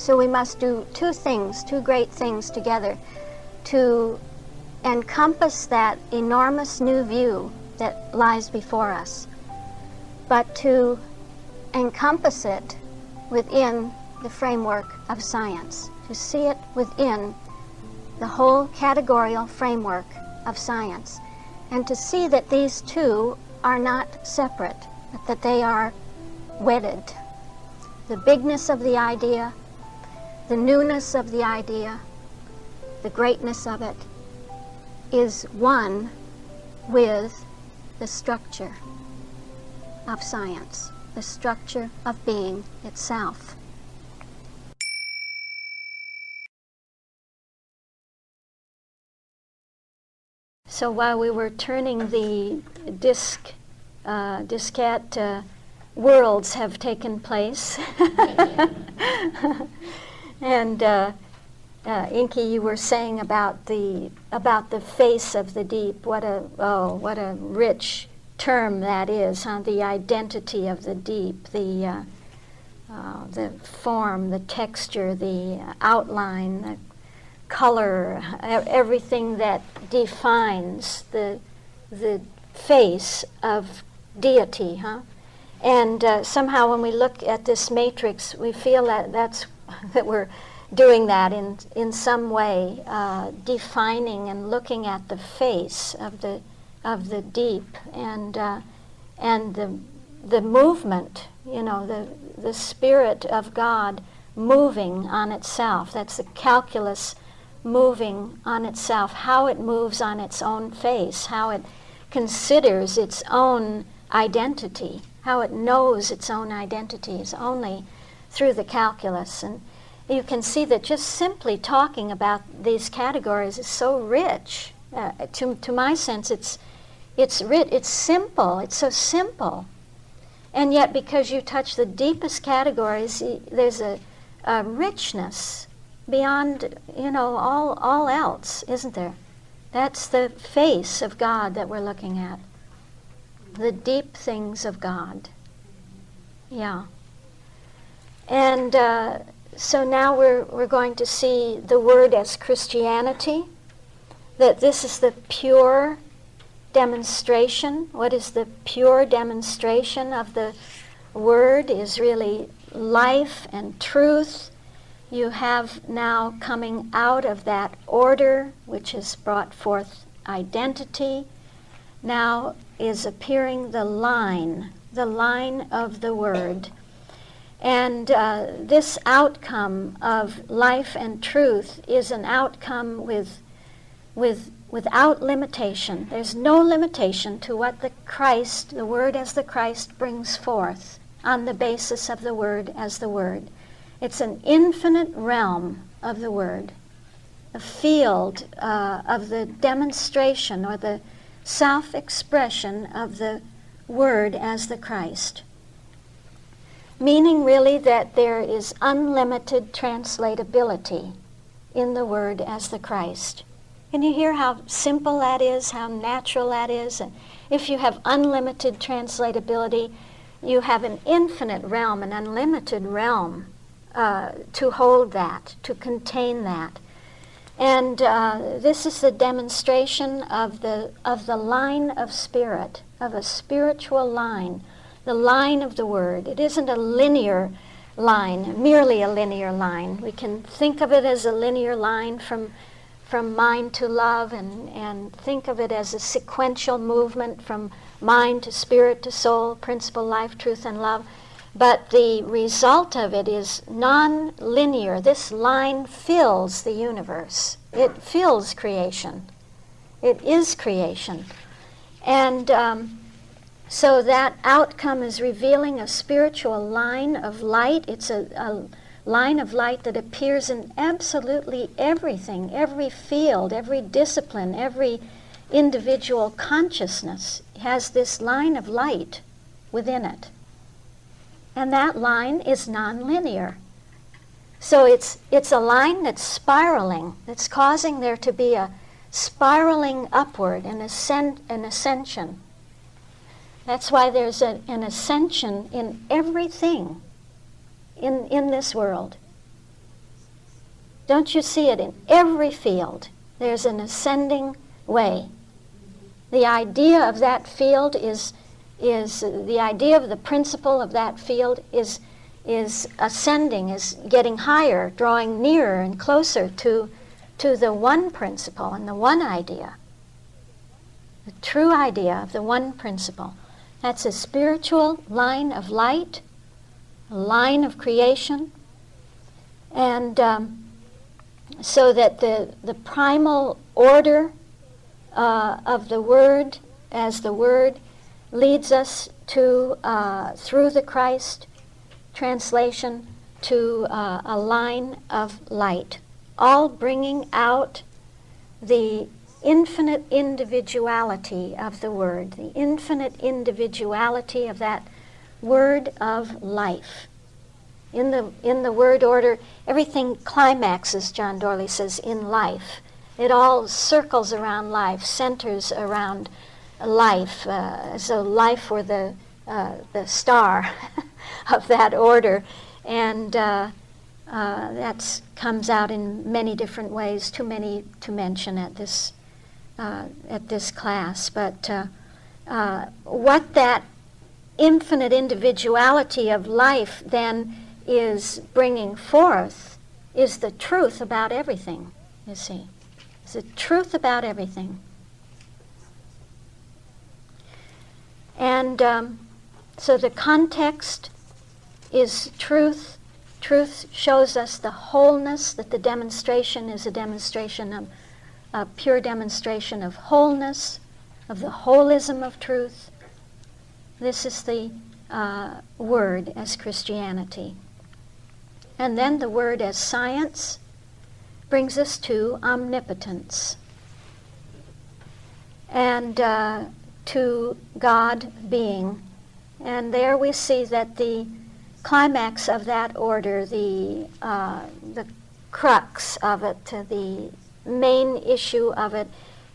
So we must do two things, two great things together, to encompass that enormous new view that lies before us, but to encompass it within the framework of science, to see it within the whole categorical framework of science, and to see that these two are not separate, but that they are wedded. The bigness of the idea, the newness of the idea, the greatness of it is one with the structure of science, the structure of being itself. So while we were turning the diskette, worlds have taken place. And Inky, you were saying about the face of the deep. What a rich term that is, huh? The identity of the deep, the form, the texture, the outline, the color, everything that defines the face of deity, huh? And somehow when we look at this matrix, we feel that we're doing that in some way, defining and looking at the face of the deep, and the movement, the spirit of God moving on itself. That's the calculus moving on itself, how it moves on its own face, how it considers its own identity, how it knows its own identity is only through the calculus. And you can see that just simply talking about these categories is so rich. To my sense, it's rich, it's simple, it's so simple. And yet, because you touch the deepest categories, there's a richness beyond, all else, isn't there? That's the face of God that we're looking at. The deep things of God. Yeah. And so now we're going to see the word as Christianity, that this is the pure demonstration. What is the pure demonstration of the word is really life and truth. You have now coming out of that order, which has brought forth identity, now is appearing the line of the word. And this outcome of life and truth is an outcome without limitation. There's no limitation to what the word as the Christ brings forth on the basis of the word as the word. It's an infinite realm of the word, a field of the demonstration or the self-expression of the word as the Christ. Meaning really that there is unlimited translatability in the word as the Christ. Can you hear how simple that is, how natural that is? And if you have unlimited translatability, you have an infinite realm, an unlimited realm to hold that, to contain that. And this is the demonstration of the line of spirit, of a spiritual line, the line of the word. It isn't a linear line, merely a linear line. We can think of it as a linear line from mind to love, and think of it as a sequential movement from mind to spirit to soul, principle, life, truth, and love. But the result of it is non-linear. This line fills the universe. It fills creation. It is creation. And so that outcome is revealing a spiritual line of light. It's a line of light that appears in absolutely everything, every field, every discipline, every individual consciousness has this line of light within it. And that line is nonlinear. So it's a line that's spiraling, that's causing there to be a spiraling upward, an ascension. That's why there's an ascension in everything in this world. Don't you see it in every field? There's an ascending way. The idea of that field is the idea of the principle of that field is ascending, is getting higher, drawing nearer and closer to the one principle and the one idea. The true idea of the one principle. That's a spiritual line of light, a line of creation, and so that the primal order of the Word, as the Word leads us to, through the Christ translation, to a line of light, all bringing out the infinite individuality of the Word, the infinite individuality of that Word of life. In the word order, everything climaxes, John Dorley says, in life. It all circles around life, centers around life, as though life were the star of that order. And that comes out in many different ways, too many to mention at this class. But what that infinite individuality of life then is bringing forth is the truth about everything, you see. It's the truth about everything. And so the context is truth. Truth shows us the wholeness, that the demonstration is a demonstration of a pure demonstration of wholeness, of the holism of truth. This is the Word as Christianity. And then the Word as science brings us to omnipotence and to God being. And there we see that the climax of that order, the crux of it, the main issue of it,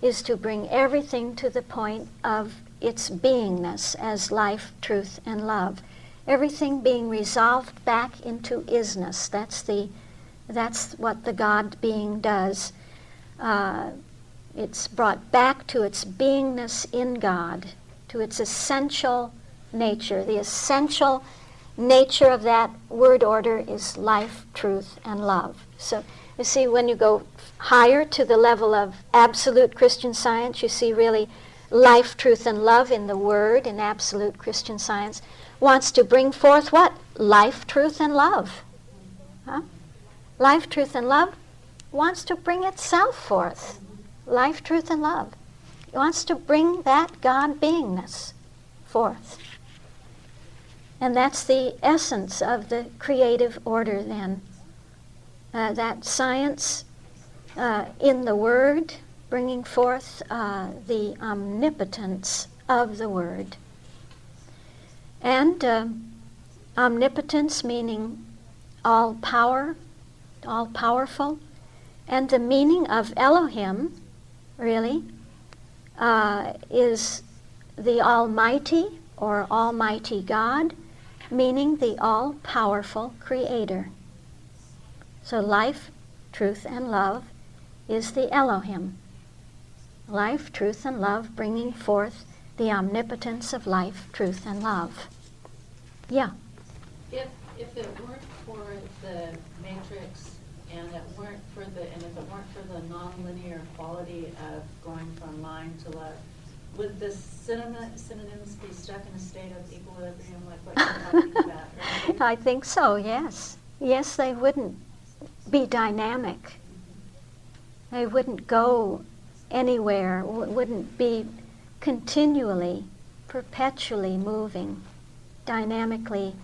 is to bring everything to the point of its beingness as life, truth, and love. Everything being resolved back into isness. That's what the God being does. It's brought back to its beingness in God, to its essential nature. The essential nature of that word order is life, truth, and love. So you see, when you go higher to the level of absolute Christian Science, you see really life, truth, and love in the Word, in absolute Christian Science, wants to bring forth what? Life, truth, and love. Huh? Life, truth, and love wants to bring itself forth. Life, truth, and love. It wants to bring that God beingness forth. And that's the essence of the creative order then. That science in the Word, bringing forth the omnipotence of the Word. And omnipotence meaning all power, all powerful. And the meaning of Elohim, really, is the Almighty or Almighty God, meaning the all-powerful Creator. So life, truth, and love is the Elohim. Life, truth, and love bringing forth the omnipotence of life, truth, and love. Yeah? If it weren't for the matrix and if it weren't for the nonlinear quality of going from line to left, would the synonyms be stuck in a state of equilibrium like what you're talking about? Right? I think so, yes. Yes, they wouldn't be dynamic. They wouldn't go anywhere, wouldn't be continually, perpetually moving, dynamically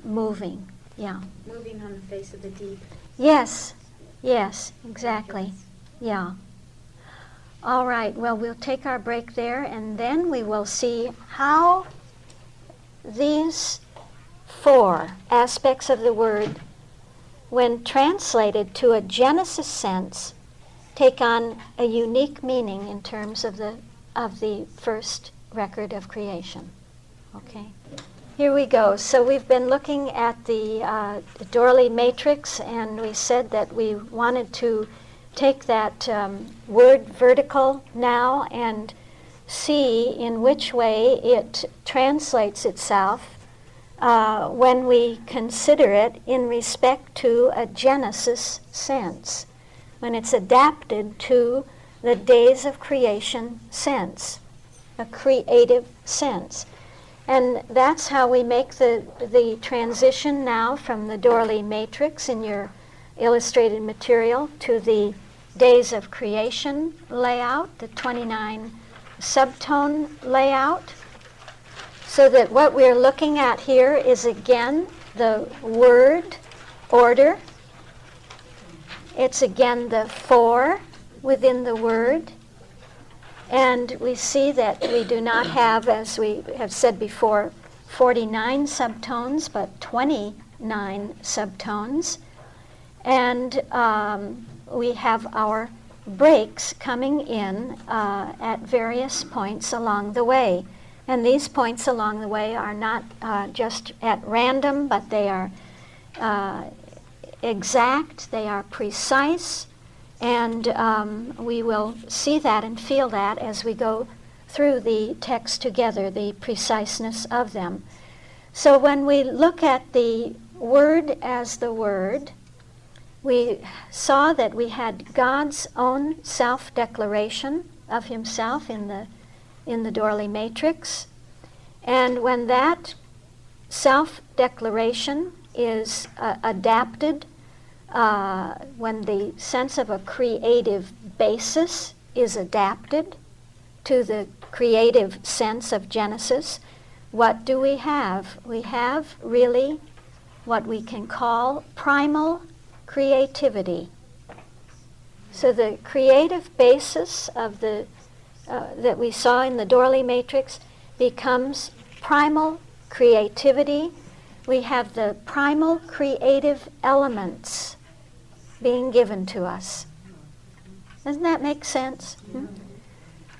moving. Yeah. Moving on the face of the deep. Yes, yes, exactly. Yeah. All right, well, we'll take our break there, and then we will see how these four aspects of the Word, when translated to a Genesis sense, take on a unique meaning in terms of the first record of creation. Okay? Here we go. So we've been looking at the Dorley matrix, and we said that we wanted to take that word vertical now and see in which way it translates itself when we consider it in respect to a Genesis sense, when it's adapted to the days of creation sense, a creative sense. And that's how we make the transition now from the Dorley matrix in your illustrated material to the days of creation layout, the 29 subtone layout. So that what we're looking at here is again the word order. It's again the 4 within the word. And we see that we do not have, as we have said before, 49 subtones, but 29 subtones. And we have our breaks coming in at various points along the way. And these points along the way are not just at random, but they are exact, they are precise. And we will see that and feel that as we go through the text together, the preciseness of them. So when we look at the word as the word, we saw that we had God's own self-declaration of himself in the Dorley matrix. And when that self-declaration is adapted, when the sense of a creative basis is adapted to the creative sense of Genesis, what do we have? We have really what we can call primal creativity. So the creative basis of the that we saw in the Dorley matrix becomes primal creativity. We have the primal creative elements being given to us. Doesn't that make sense?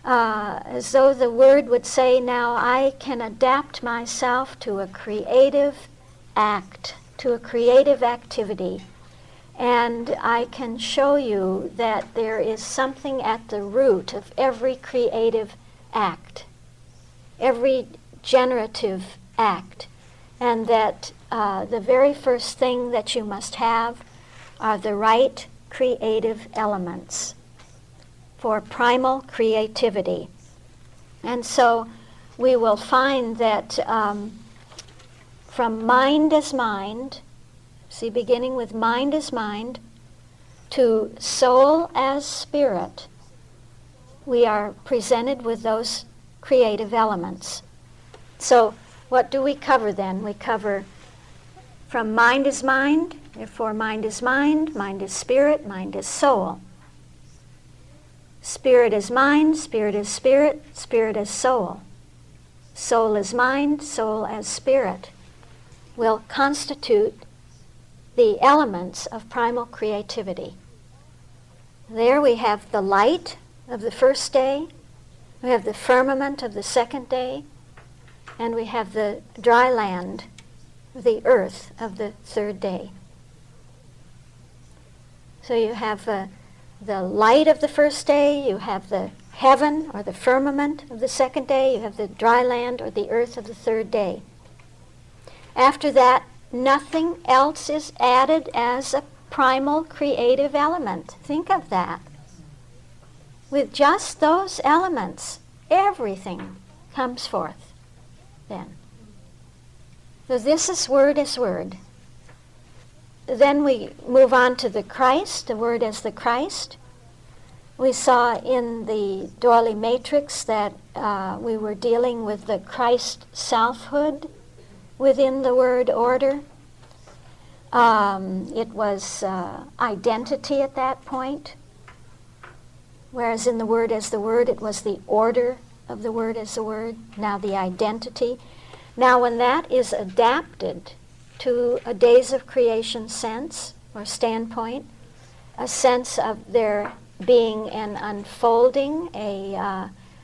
As though the word would say, now I can adapt myself to a creative act, to a creative activity. And I can show you that there is something at the root of every creative act, every generative act, and that the very first thing that you must have are the right creative elements for primal creativity. And so we will find that from mind as mind, see, beginning with mind as mind, to soul as spirit, we are presented with those creative elements. So what do we cover then? We cover from mind is mind, therefore mind is spirit, mind is soul. Spirit is mind, spirit is spirit, spirit is soul. Soul is mind, soul as spirit will constitute the elements of primal creativity. There we have the light of the first day, we have the firmament of the second day, and we have the dry land, the earth of the third day. So you have the light of the first day, you have the heaven or the firmament of the second day, you have the dry land or the earth of the third day. After that, nothing else is added as a primal creative element. Think of that. With just those elements, everything comes forth then. So this is word as word. Then we move on to the Christ, the word as the Christ. We saw in the Dorley matrix that we were dealing with the Christ selfhood within the word order. It was identity at that point, whereas in the word as the word, it was the order of the word as the word, now the identity. Now when that is adapted to a days of creation sense or standpoint, a sense of there being an unfolding,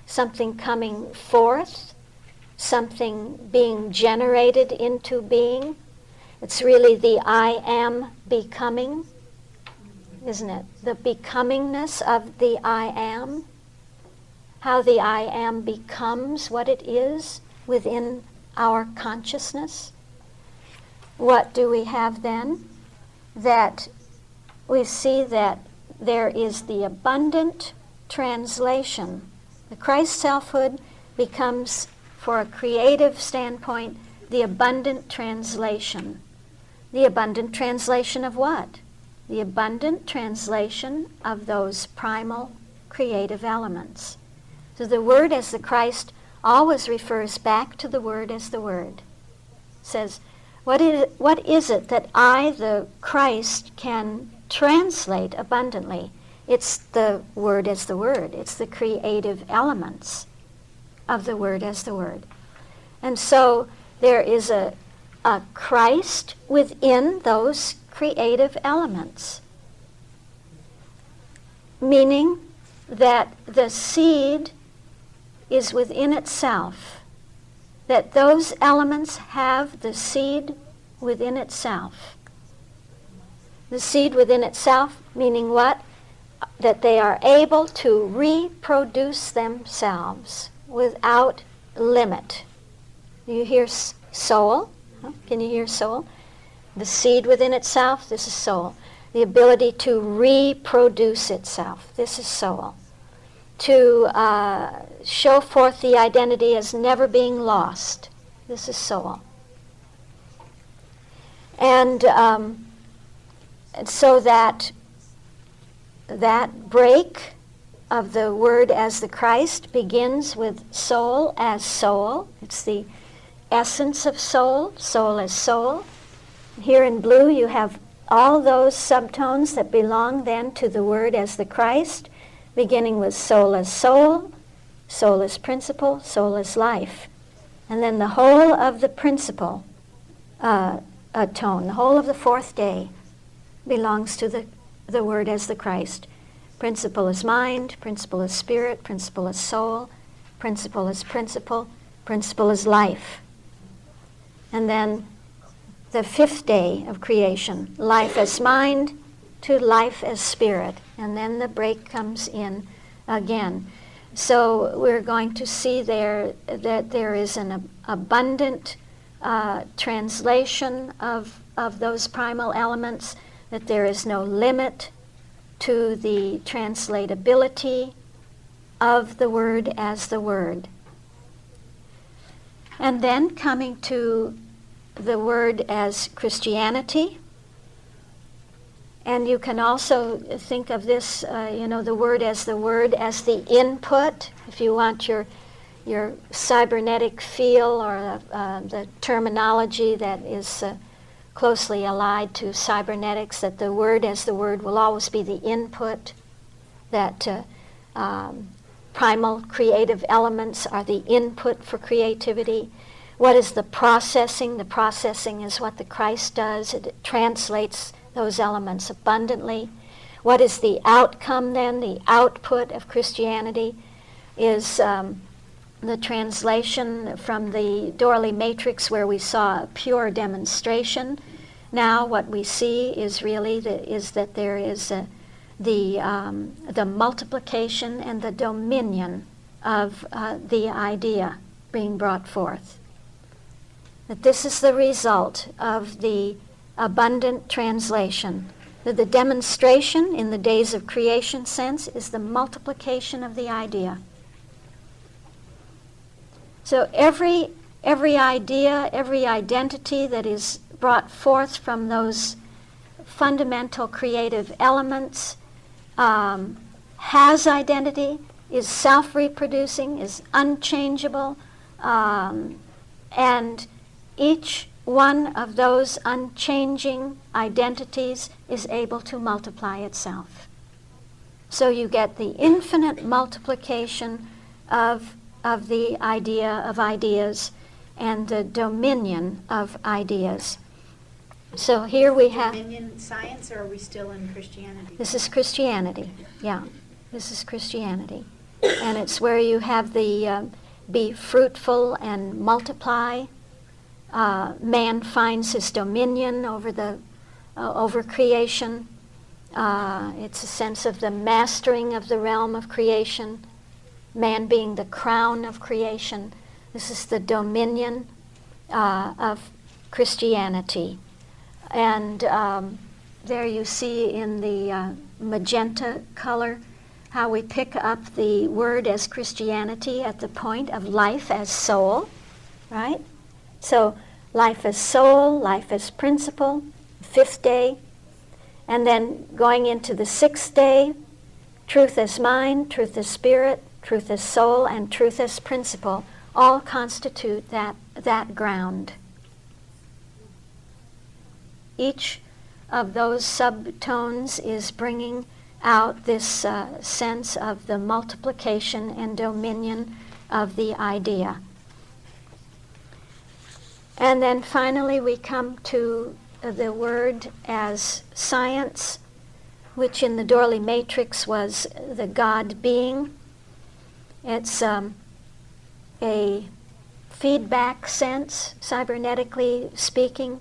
something coming forth something being generated into being. It's really the I am becoming, isn't it? The becomingness of the I am. How the I am becomes what it is within our consciousness. What do we have then? That we see that there is the abundant translation. The Christ selfhood becomes, for a creative standpoint, the abundant translation. The abundant translation of what? The abundant translation of those primal creative elements. So the Word as the Christ always refers back to the Word as the Word. It says, what is it that I, the Christ, can translate abundantly? It's the Word as the Word. It's the creative elements of the Word as the Word. And so there is a Christ within those creative elements, meaning that the seed is within itself, that those elements have the seed within itself. The seed within itself, meaning what? That they are able to reproduce themselves without limit. You hear soul? Huh? Can you hear soul? The seed within itself, this is soul. The ability to reproduce itself, this is soul. To show forth the identity as never being lost, this is soul. And so that break of the Word as the Christ begins with soul as soul. It's the essence of soul, soul as soul. Here in blue you have all those subtones that belong then to the Word as the Christ, beginning with soul as soul, soul as principle, soul as life. And then the whole of the principle tone, the whole of the fourth day belongs to the Word as the Christ. Principle is mind, principle is spirit, principle is soul, principle is principle, principle is life. And then the fifth day of creation, life as mind to life as spirit. And then the break comes in again. So we're going to see there that there is an abundant translation of those primal elements, that there is no limit to the translatability of the Word as the Word. And then coming to the Word as Christianity. And you can also think of this, the Word as the input. If you want your cybernetic feel, or the terminology that is closely allied to cybernetics, that the Word as the Word will always be the input, that primal creative elements are the input for creativity. What is the processing? The processing is what the Christ does. It translates those elements abundantly. What is the outcome then? The output of Christianity is the translation from the Dorley matrix, where we saw a pure demonstration. Now what we see is really that there is the multiplication and the dominion of the idea being brought forth. That this is the result of the abundant translation. That the demonstration in the days of creation sense is the multiplication of the idea. So every idea, every identity that is brought forth from those fundamental creative elements has identity, is self-reproducing, is unchangeable, and each one of those unchanging identities is able to multiply itself. So you get the infinite multiplication of the idea of ideas and the dominion of ideas. So here we have... Dominion science, or are we still in Christianity? This is Christianity, yeah. This is Christianity. And it's where you have the be fruitful and multiply. Man finds his dominion over creation. It's a sense of the mastering of the realm of creation, man being the crown of creation. This is the dominion of Christianity. And there you see in the magenta color how we pick up the word as Christianity at the point of life as soul, right? So life as soul, life as principle, fifth day. And then going into the sixth day, truth as mind, truth as spirit, truth as soul, and truth as principle all constitute that ground. Each of those subtones is bringing out this sense of the multiplication and dominion of the idea. And then finally we come to the word as science, which in the Dorley matrix was the God being. It's a feedback sense, cybernetically speaking,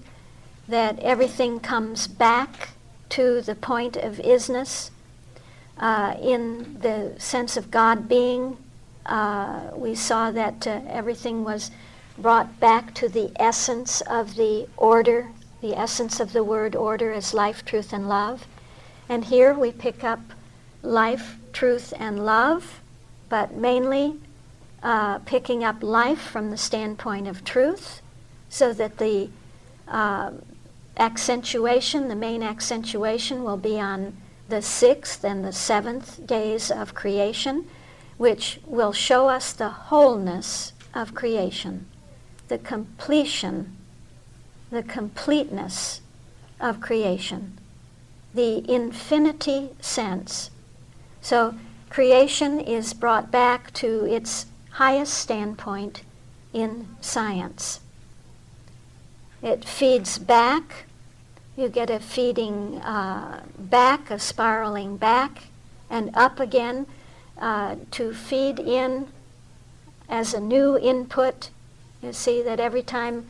that everything comes back to the point of isness. In the sense of God being, we saw that everything was brought back to the essence of the order, the essence of the word order as life, truth, and love. And here we pick up life, truth, and love, but mainly picking up life from the standpoint of truth, so that the accentuation, the main accentuation, will be on the sixth and the seventh days of creation, which will show us the wholeness of creation, the completion, the completeness of creation, the infinity sense. So creation is brought back to its highest standpoint in science. It feeds back. You get a feeding back, a spiraling back, and up again to feed in as a new input. You see that every time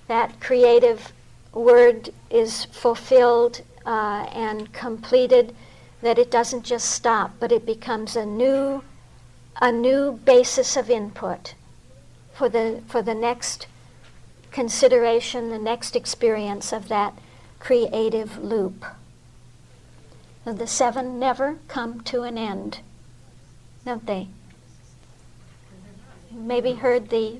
that creative word is fulfilled and completed, that it doesn't just stop, but it becomes a new basis of input for the next consideration, the next experience of that creative loop. So the seven never come to an end, don't they? You maybe heard the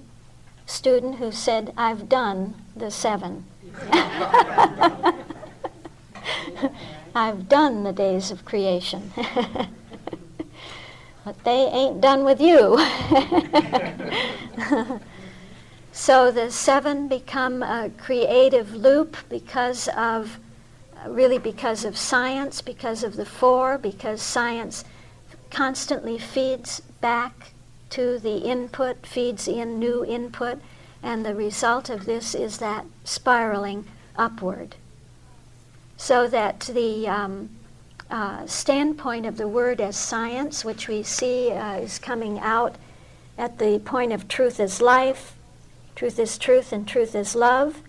student who said, "I've done the seven." I've done the days of creation. But they ain't done with you. So the seven become a creative loop because of science, because of the four, because science constantly feeds back to the input, feeds in new input, and the result of this is that spiraling upward. So that the standpoint of the word as science, which we see is coming out at the point of truth is life, truth is truth, and truth is love.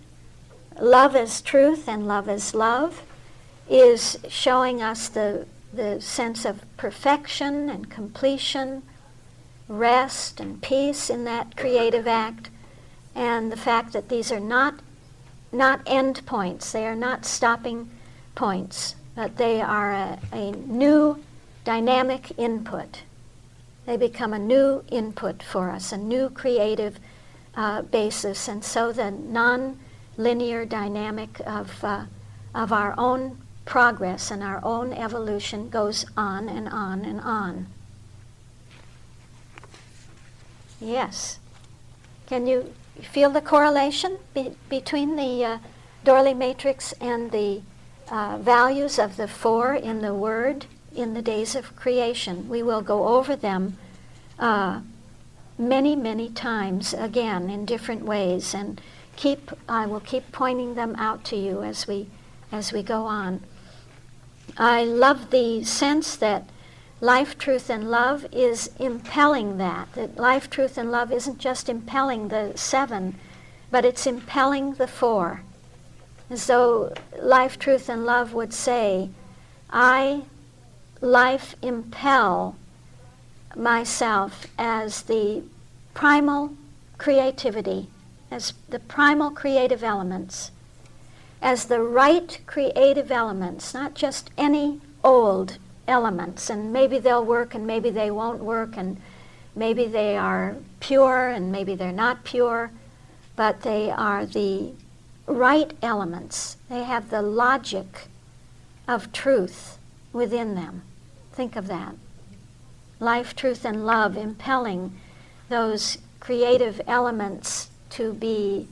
Love as truth and love as love is showing us the sense of perfection and completion, rest and peace in that creative act, and the fact that these are not end points, they are not stopping points, but they are a new dynamic input. They become a new input for us, a new creative basis, and so the non-linear dynamic of our own progress and our own evolution goes on and on and on. Yes. Can you feel the correlation between the Dorley matrix and the values of the four in the Word in the days of creation? We will go over them many, many times again in different ways, and I will keep pointing them out to you as we go on. I love the sense that life, truth, and love is impelling that. That life, truth, and love isn't just impelling the 7, but it's impelling the 4. As though life, truth, and love would say, I, life, impel myself as the primal creativity, as the primal creative elements, as the right creative elements, not just any old elements, and maybe they'll work and maybe they won't work, and maybe they are pure and maybe they're not pure, but they are the right elements. They have the logic of truth within them. Think of that. Life, truth, and love impelling those creative elements to be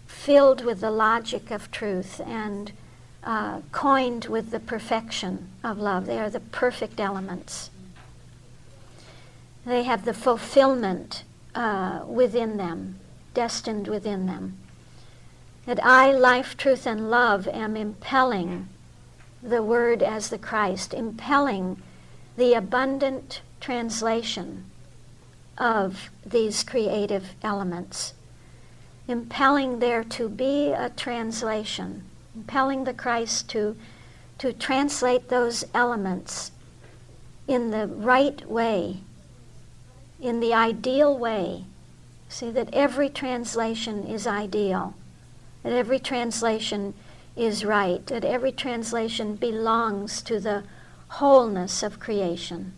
filled with the logic of truth and coined with the perfection of love. They are the perfect elements. They have the fulfillment within them, destined within them. That I, life, truth, and love, am impelling the Word as the Christ, impelling the abundant translation of these creative elements, impelling there to be a translation, impelling the Christ to translate those elements in the right way, in the ideal way. See that every translation is ideal, that every translation is right, that every translation belongs to the wholeness of creation,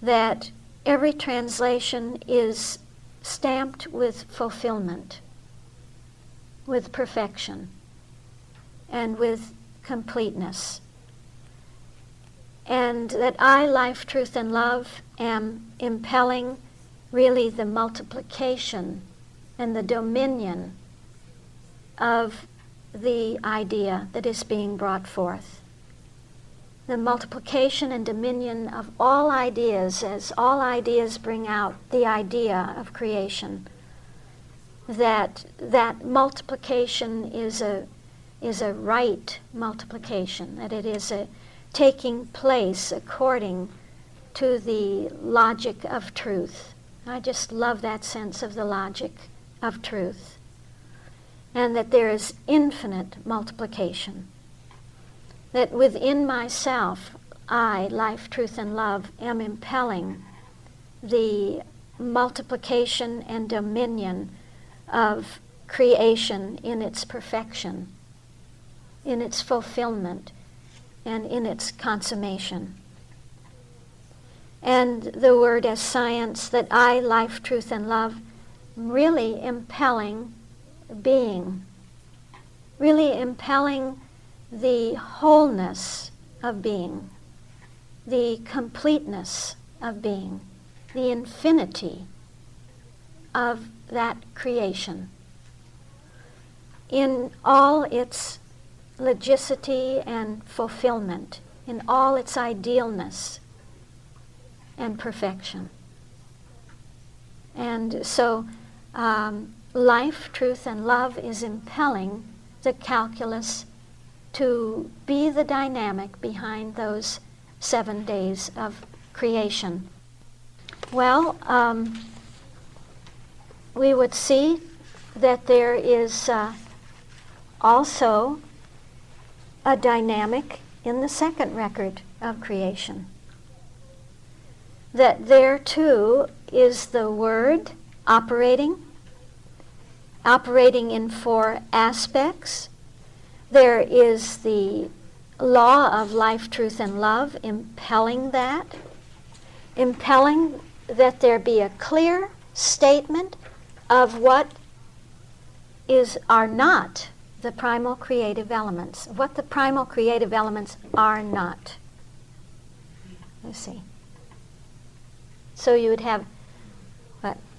that every translation is stamped with fulfillment, with perfection, and with completeness. And that I, life, truth, and love, am impelling really the multiplication and the dominion of the idea that is being brought forth. The multiplication and dominion of all ideas, as all ideas bring out the idea of creation. That multiplication is a right multiplication, that it is a taking place according to the logic of truth. I just love that sense of the logic of truth. And that there is infinite multiplication. That within myself, I, life, truth, and love, am impelling the multiplication and dominion of creation in its perfection, in its fulfillment, and in its consummation. And the Word as science, that I, life, truth, and love, really impelling being, really impelling the wholeness of being, the completeness of being, the infinity of that creation in all its logicity and fulfillment, in all its idealness and perfection. And so life, truth, and love is impelling the calculus to be the dynamic behind those 7 days of creation. Well, we would see that there is also a dynamic in the second record of creation. That there too is the Word operating in 4 aspects. There is the law of life, truth, and love impelling that there be a clear statement of what are not the primal creative elements, what the primal creative elements are not. Let's see. So you would have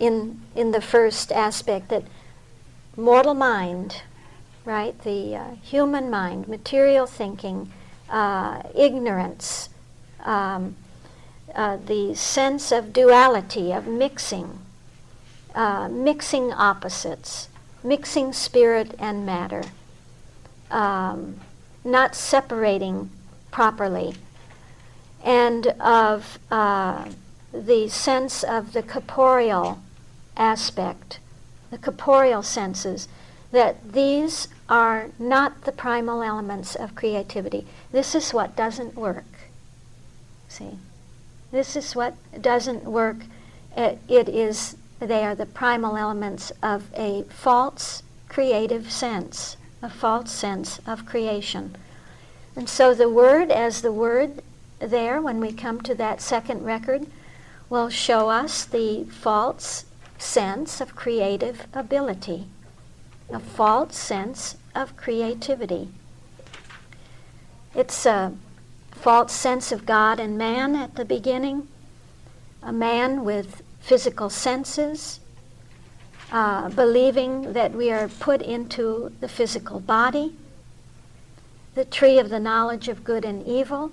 in the first aspect that mortal mind, right, the human mind, material thinking, ignorance, the sense of duality, of mixing opposites, mixing spirit and matter, not separating properly, and of the sense of the corporeal aspect, the corporeal senses, that these are not the primal elements of creativity. This is what doesn't work. See? This is what doesn't work. They are the primal elements of a false creative sense, a false sense of creation. And so the word as the word there, when we come to that second record, will show us the false sense of creative ability, a false sense of creativity. It's a false sense of God and man at the beginning, a man with physical senses, believing that we are put into the physical body. The tree of the knowledge of good and evil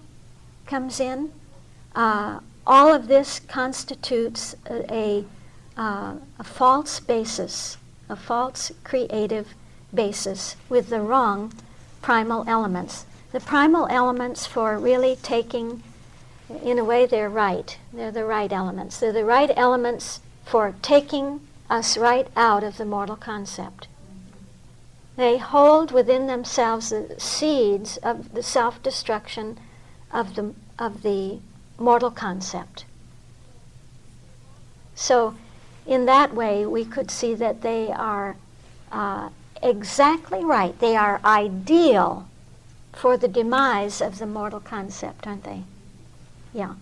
comes in. All of this constitutes a false basis, a false creative basis with the wrong primal elements. The primal elements for really taking, in a way, they're right. They're the right elements. They're the right elements for taking us right out of the mortal concept. They hold within themselves the seeds of the self-destruction of the mortal concept. So in that way, we could see that they are exactly right. They are ideal for the demise of the mortal concept, aren't they? Yeah.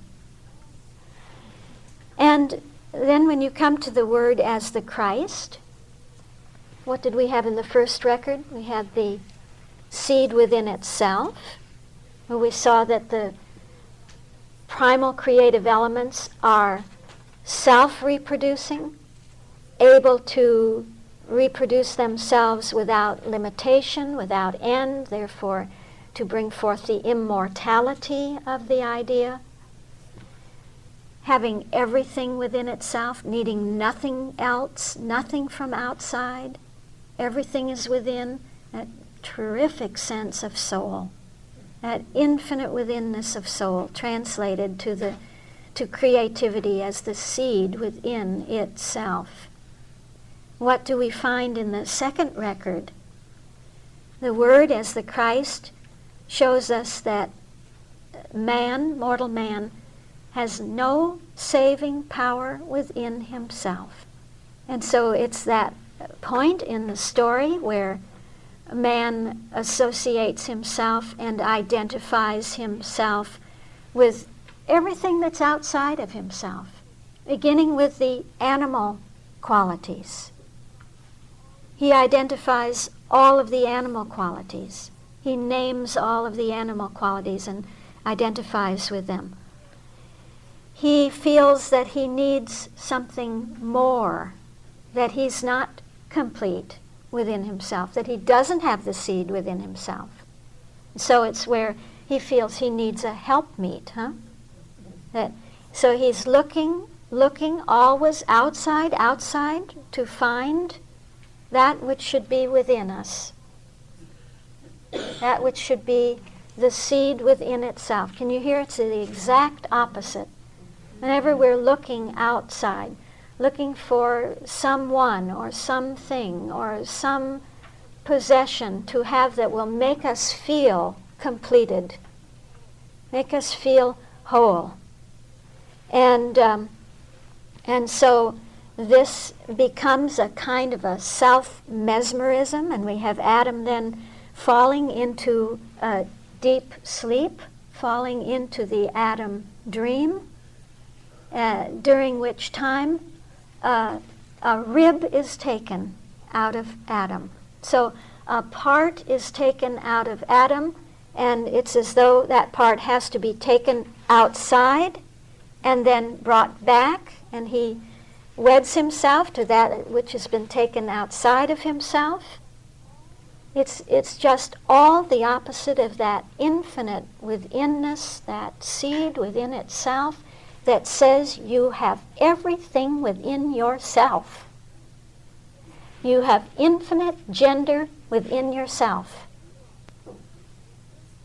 And then when you come to the word as the Christ, what did we have in the first record? We had the seed within itself, where we saw that the primal creative elements are self-reproducing, able to reproduce themselves without limitation, without end, therefore to bring forth the immortality of the idea, having everything within itself, needing nothing else, nothing from outside. Everything is within, that terrific sense of soul, that infinite withinness of soul, translated to creativity as the seed within itself. What do we find in the second record? The word as the Christ shows us that man, mortal man, has no saving power within himself. And so it's that point in the story where man associates himself and identifies himself with everything that's outside of himself, beginning with the animal qualities. He identifies all of the animal qualities. He names all of the animal qualities and identifies with them. He feels that he needs something more, that he's not complete within himself, that he doesn't have the seed within himself. So it's where he feels he needs a helpmeet, so he's looking always outside to find that which should be within us, that which should be the seed within itself. Can you hear? It's the exact opposite. Whenever we're looking outside, looking for someone or something or some possession to have that will make us feel completed, make us feel whole. And so this becomes a kind of a self-mesmerism, and we have Adam then falling into a deep sleep, falling into the Adam dream, during which time a rib is taken out of Adam. So a part is taken out of Adam, and it's as though that part has to be taken outside and then brought back, and he weds himself to that which has been taken outside of himself. It's just all the opposite of that infinite withinness, that seed within itself, that says you have everything within yourself. You have infinite gender within yourself.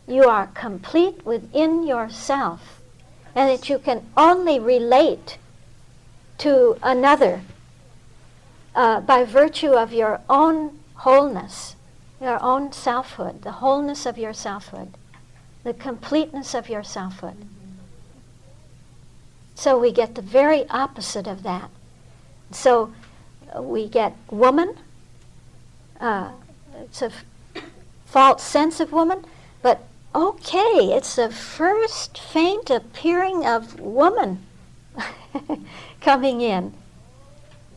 You are complete within yourself. and that you can only relate to another by virtue of your own wholeness, your own selfhood, the wholeness of your selfhood, the completeness of your selfhood. So we get the very opposite of that. So we get woman, it's a false sense of woman, but okay, it's the first faint appearing of woman coming in.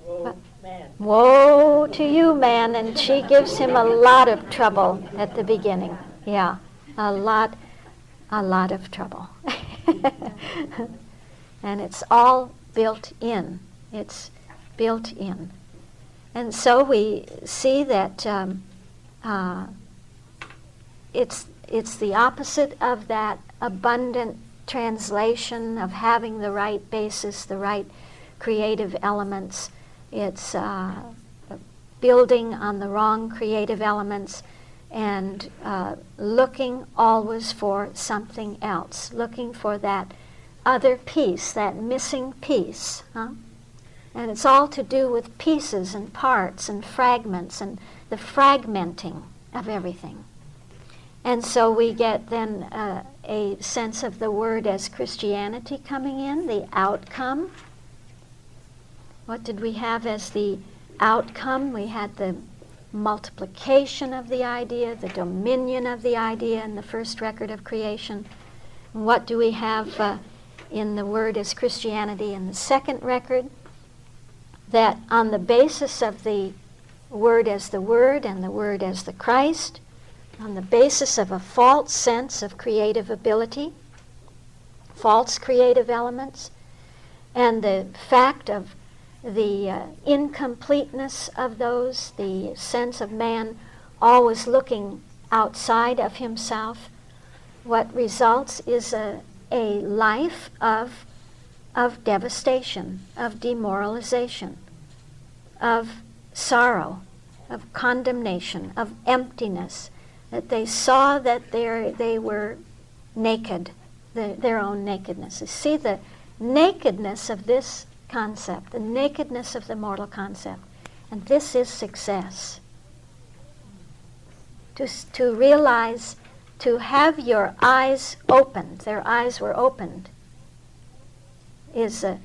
Whoa, man. Woe to you, man, and she gives him a lot of trouble at the beginning. Yeah, a lot of trouble. And it's all built in. It's built in. And so we see that it's the opposite of that abundant translation of having the right basis, the right creative elements. It's building on the wrong creative elements and looking always for something else, looking for that other piece, that missing piece. And it's all to do with pieces and parts and fragments and the fragmenting of everything. And so we get then a sense of the word as Christianity coming in, the outcome. What did we have as the outcome? We had the multiplication of the idea, the dominion of the idea in the first record of creation. And what do we have in the word as Christianity in the second record? That on the basis of the word as the Word and the Word as the Christ, on the basis of a false sense of creative ability, false creative elements, and the fact of the incompleteness of those, the sense of man always looking outside of himself, what results is a life of devastation, of demoralization, of sorrow, of condemnation, of emptiness, that they saw that they were naked, their own nakedness. You see the nakedness of this concept, the nakedness of the mortal concept. And this is success. To realize, to have your eyes opened, their eyes were opened, is a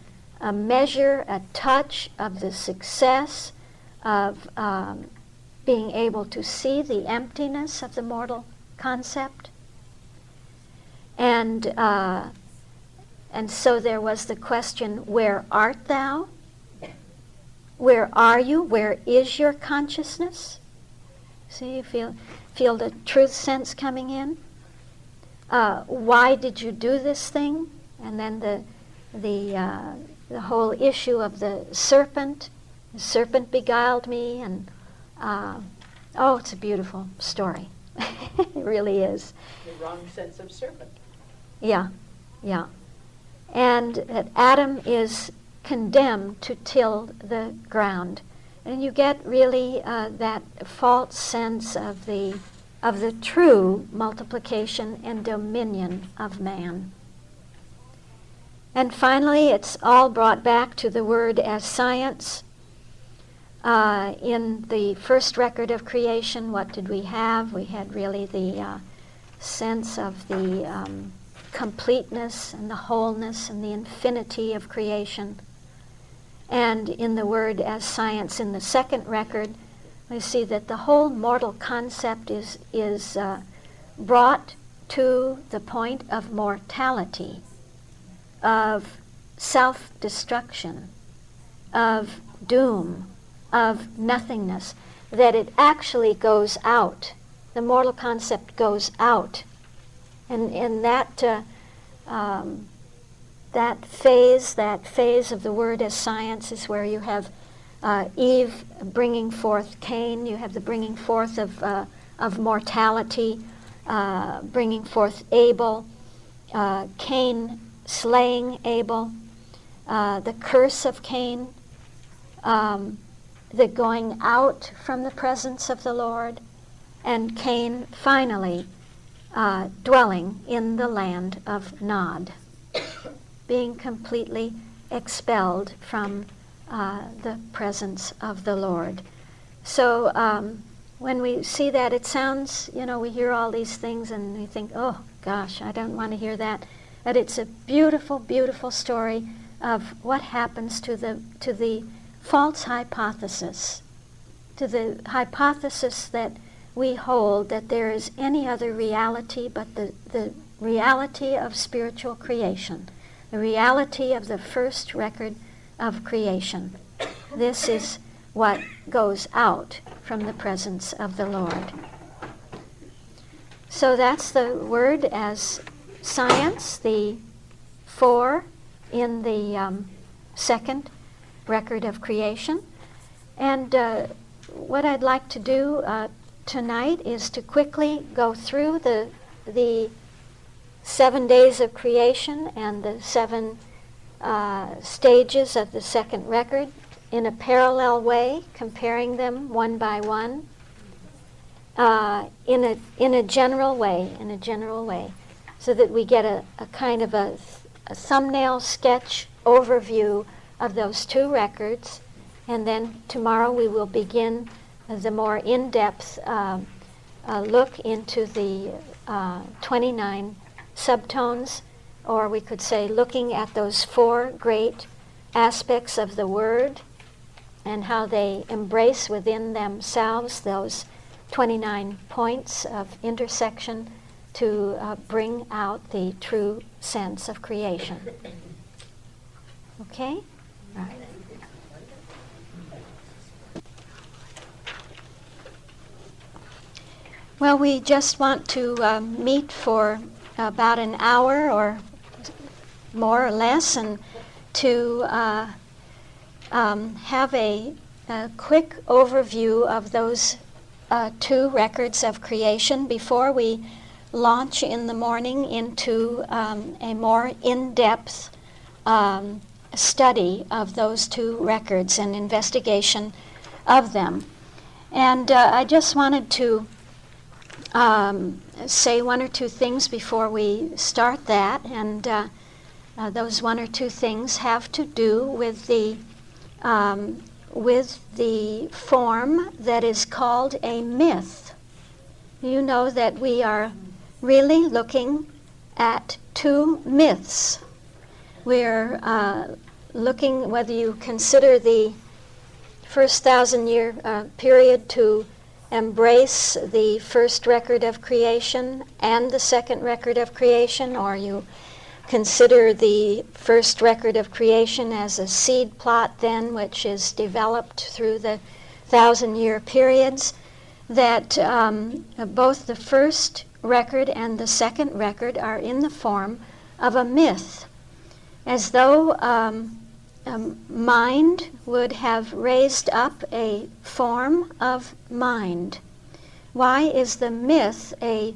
measure, a touch of the success of being able to see the emptiness of the mortal concept. And so there was the question, where art thou? Where are you? Where is your consciousness? See, you feel the truth sense coming in? Why did you do this thing? And then the whole issue of the serpent beguiled me, and it's a beautiful story. It really is. The wrong sense of serpent. Yeah. And that Adam is condemned to till the ground. And you get really that false sense of the true multiplication and dominion of man. And finally, it's all brought back to the word as science. In the first record of creation, what did we have? We had really the sense of the completeness and the wholeness and the infinity of creation. And in the word as science in the second record, we see that the whole mortal concept is brought to the point of mortality, of self-destruction, of doom, of nothingness, that it actually goes out. The mortal concept goes out. And in that phase of the word as science is where you have Eve bringing forth Cain. You have the bringing forth of mortality, bringing forth Abel, Cain slaying Abel, the curse of Cain, the going out from the presence of the Lord, and Cain finally dwelling in the land of Nod. being completely expelled from the presence of the Lord. So when we see that, it sounds, we hear all these things and we think, oh gosh, I don't want to hear that. But it's a beautiful, beautiful story of what happens to the false hypothesis, to the hypothesis that we hold that there is any other reality but the reality of spiritual creation, the reality of the first record of creation. This is what goes out from the presence of the Lord. So that's the word as science, the 4 in the second record of creation. And what I'd like to do tonight is to quickly go through the 7 days of creation and the 7 stages of the second record in a parallel way, comparing them one by one, in a general way, so that we get a kind of a thumbnail sketch overview of those 2 records. And then tomorrow we will begin the more in-depth look into the 29 subtones, or we could say looking at those 4 great aspects of the Word and how they embrace within themselves those 29 points of intersection to bring out the true sense of creation. Okay? All right. Well, we just want to meet for about an hour or more or less, and to have a quick overview of those 2 records of creation before we launch in the morning into a more in-depth study of those 2 records and investigation of them. And I just wanted to say 1 or 2 things before we start that, and those 1 or 2 things have to do with the form that is called a myth. You know that we are really looking at 2 myths. We're looking, whether you consider the first 1,000-year period to embrace the first record of creation and the second record of creation, or you consider the first record of creation as a seed plot then, which is developed through the 1,000-year periods, that both the first record and the second record are in the form of a myth, as though mind would have raised up a form of mind. Why is the myth a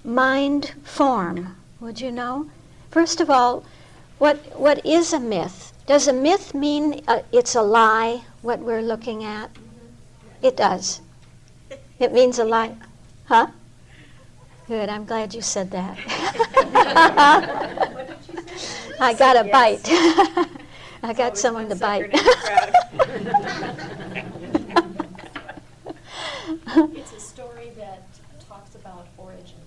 mind form? Would you know? First of all, what is a myth? Does a myth mean it's a lie, what we're looking at? It does. It means a lie. Huh? Good, I'm glad you said that. What did you say? I got a Yes. bite. I got Always someone to one sucker bite. to be proud of. It's a story that talks about origin.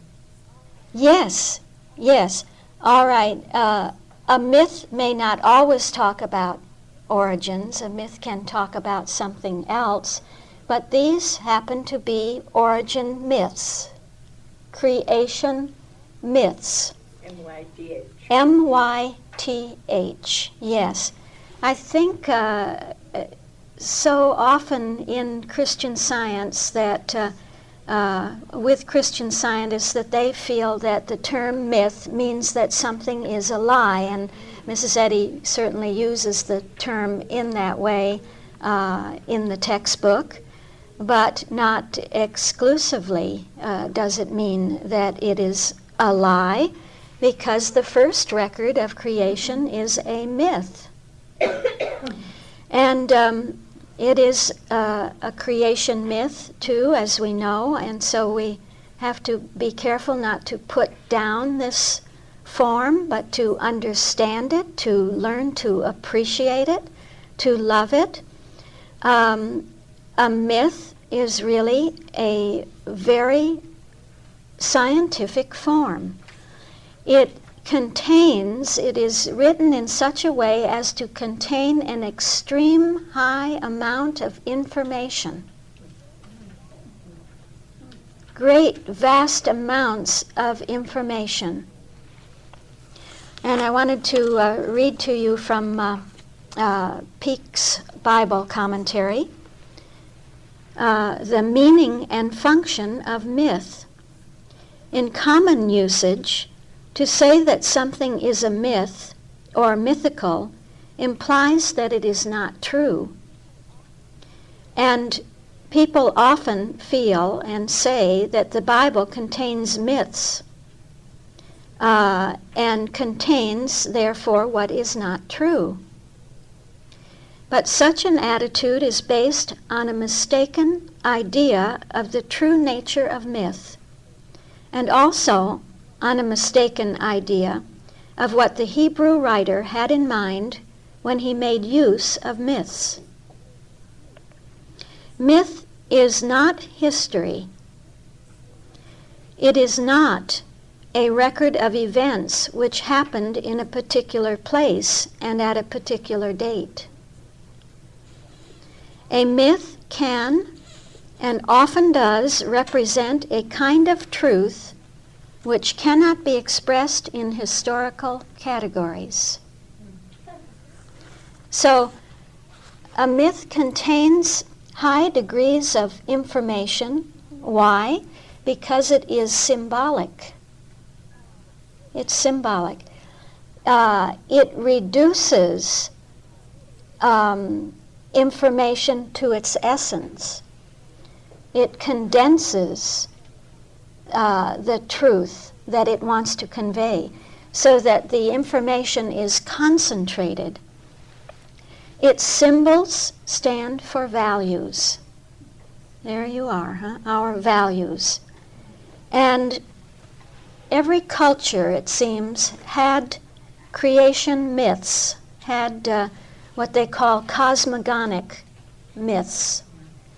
Yes, yes. All right. A myth may not always talk about origins. A myth can talk about something else, but these happen to be origin myths, creation myths. MYTH. MYTH, yes. I think so often in Christian Science that with Christian scientists that they feel that the term myth means that something is a lie, and Mrs. Eddy certainly uses the term in that way in the textbook, but not exclusively does it mean that it is a lie, because the first record of creation is a myth. And it is a creation myth, too, as we know, and so we have to be careful not to put down this form, but to understand it, to learn to appreciate it, to love it. A myth is really a very scientific form. It is written in such a way as to contain an extreme high amount of information. Great, vast amounts of information. And I wanted to read to you from Peake's Bible commentary, the meaning and function of myth. In common usage, to say that something is a myth or mythical implies that it is not true. And people often feel and say that the Bible contains myths and contains, therefore, what is not true. But such an attitude is based on a mistaken idea of the true nature of myth, and also on a mistaken idea of what the Hebrew writer had in mind when he made use of myths. Myth is not history. It is not a record of events which happened in a particular place and at a particular date. A myth can and often does represent a kind of truth which cannot be expressed in historical categories. So, a myth contains high degrees of information. Why? Because it is symbolic. It's symbolic. It reduces information to its essence. It condenses the truth that it wants to convey so that the information is concentrated. Its symbols stand for values. There you are, our values. And every culture, it seems, had creation myths, had what they call cosmogonic myths,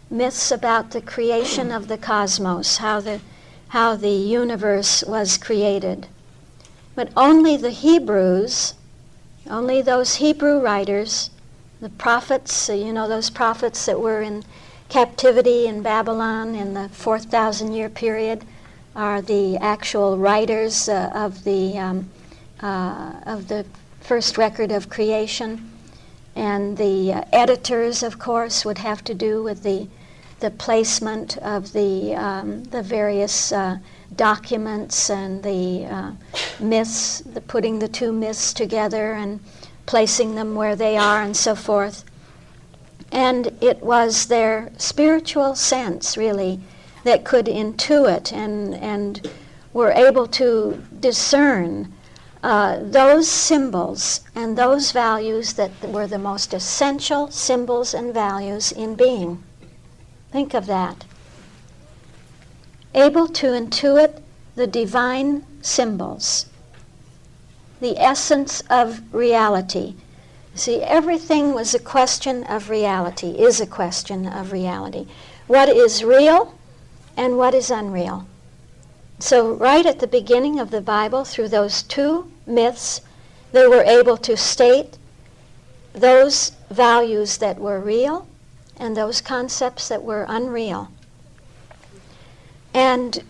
myths about the creation of the cosmos, how the universe was created. But only the Hebrews, only those Hebrew writers, the prophets, those prophets that were in captivity in Babylon in the 4,000-year period, are the actual writers of the first record of creation. And the editors, of course, would have to do with the placement of the various documents and the myths, putting the two myths together and placing them where they are and so forth. And it was their spiritual sense, really, that could intuit and were able to discern those symbols and those values that were the most essential symbols and values in being. Think of that. Able to intuit the divine symbols, the essence of reality. See, everything was a question of reality, is a question of reality. What is real and what is unreal. So right at the beginning of the Bible, through those two myths, they were able to state those values that were real and those concepts that were unreal. And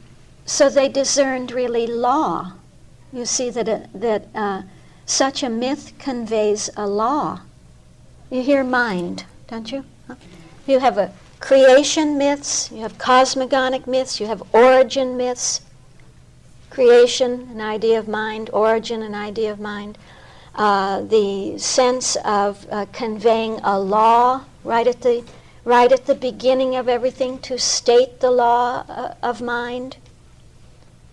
so they discerned really law. You see that such a myth conveys a law. You hear mind, don't you? You have a creation myths, you have cosmogonic myths, you have origin myths. Creation, an idea of mind; origin, an idea of mind. The sense of conveying a law right at the beginning of everything, to state the law of mind,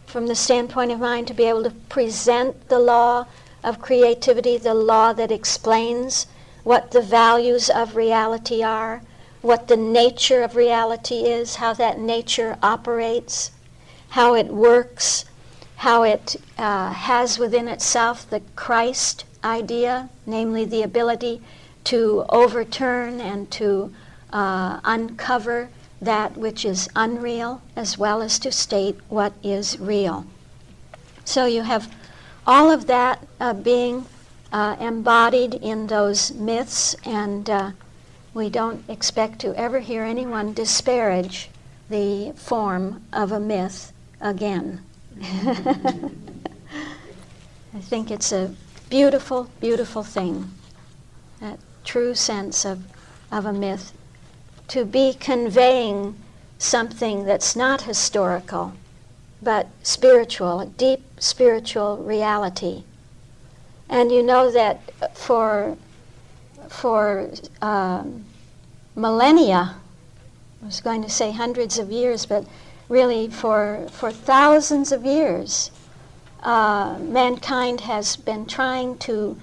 from the standpoint of mind, to be able to present the law of creativity, the law that explains what the values of reality are, what the nature of reality is, how that nature operates, how it works, how it has within itself the Christ idea, namely the ability to overturn and to uncover that which is unreal, as well as to state what is real. So you have all of that being embodied in those myths, and we don't expect to ever hear anyone disparage the form of a myth again. I think it's a beautiful, beautiful thing, that true sense of a myth, to be conveying something that's not historical, but spiritual, a deep spiritual reality. And you know that for millennia, I was going to say hundreds of years, but really for thousands of years, mankind has been trying to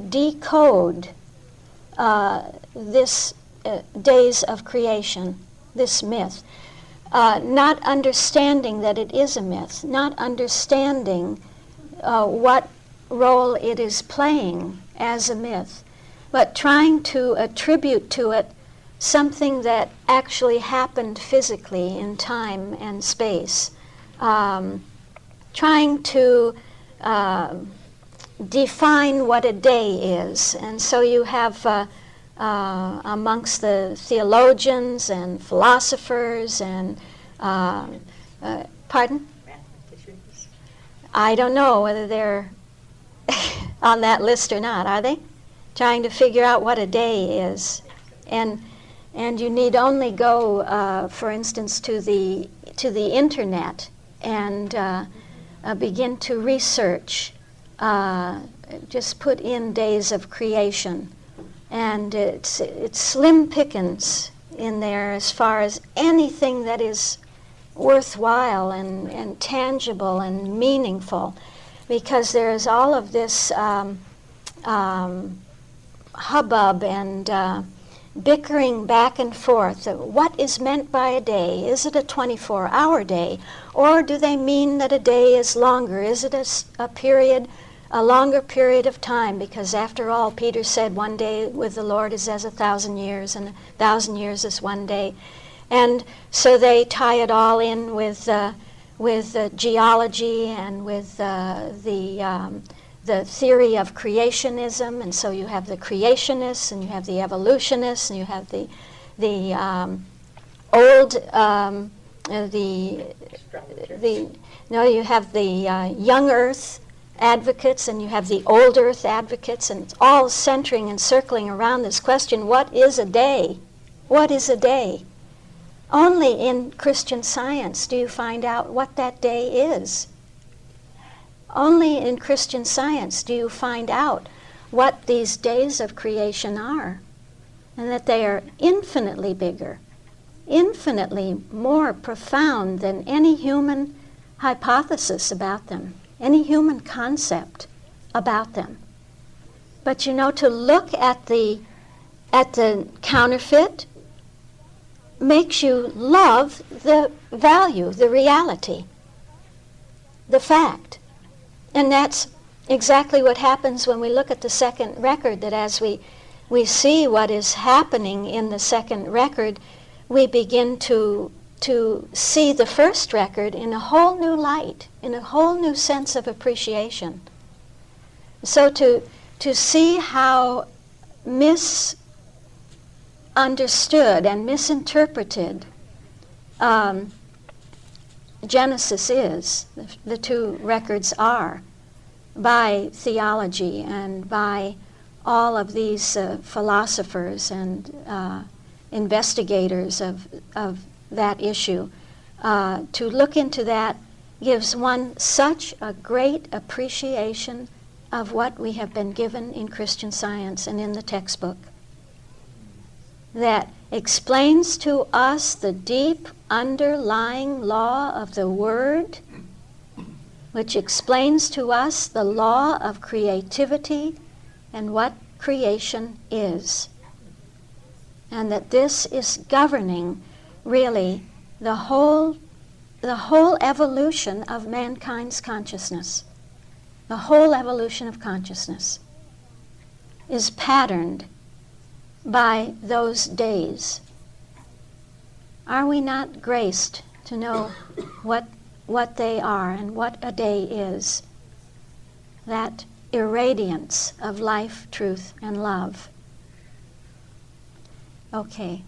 decode this days of creation, this myth, not understanding that it is a myth, not understanding what role it is playing as a myth, but trying to attribute to it something that actually happened physically in time and space, trying to define what a day is. And so you have amongst the theologians and philosophers and pardon? Mathematicians. I don't know whether they're on that list or not, are they? Trying to figure out what a day is. And you need only go, for instance, to the internet and begin to research. Just put in days of creation, and it's slim pickings in there as far as anything that is worthwhile and tangible and meaningful, because there's all of this hubbub and bickering back and forth. What is meant by a day? Is it a 24-hour day? Or do they mean that a day is longer? Is it a longer period of time? Because after all, Peter said, 1 day with the Lord is as 1,000 years, and 1,000 years is 1 day. And so they tie it all in with geology and with the theory of creationism, and so you have the creationists, and you have the evolutionists, and you have the you have the young Earth advocates, and you have the old Earth advocates, and it's all centering and circling around this question: what is a day? What is a day? Only in Christian Science do you find out what that day is. Only in Christian Science do you find out what these days of creation are, and that they are infinitely bigger, infinitely more profound than any human hypothesis about them, any human concept about them. But you know, to look at the counterfeit makes you love the value, the reality, the fact. And that's exactly what happens when we look at the second record, that as we see what is happening in the second record, we begin to see the first record in a whole new light, in a whole new sense of appreciation. So to see how misunderstood and misinterpreted Genesis is, the two records are, by theology and by all of these philosophers and investigators of that issue. To look into that gives one such a great appreciation of what we have been given in Christian Science and in the textbook, that explains to us the deep underlying law of the Word, which explains to us the law of creativity and what creation is. And that this is governing really the whole the whole evolution of mankind's consciousness, the whole evolution of consciousness is patterned by those days. Are we not graced to know what they are and what a day is? That irradiance of life, truth, and love. Okay.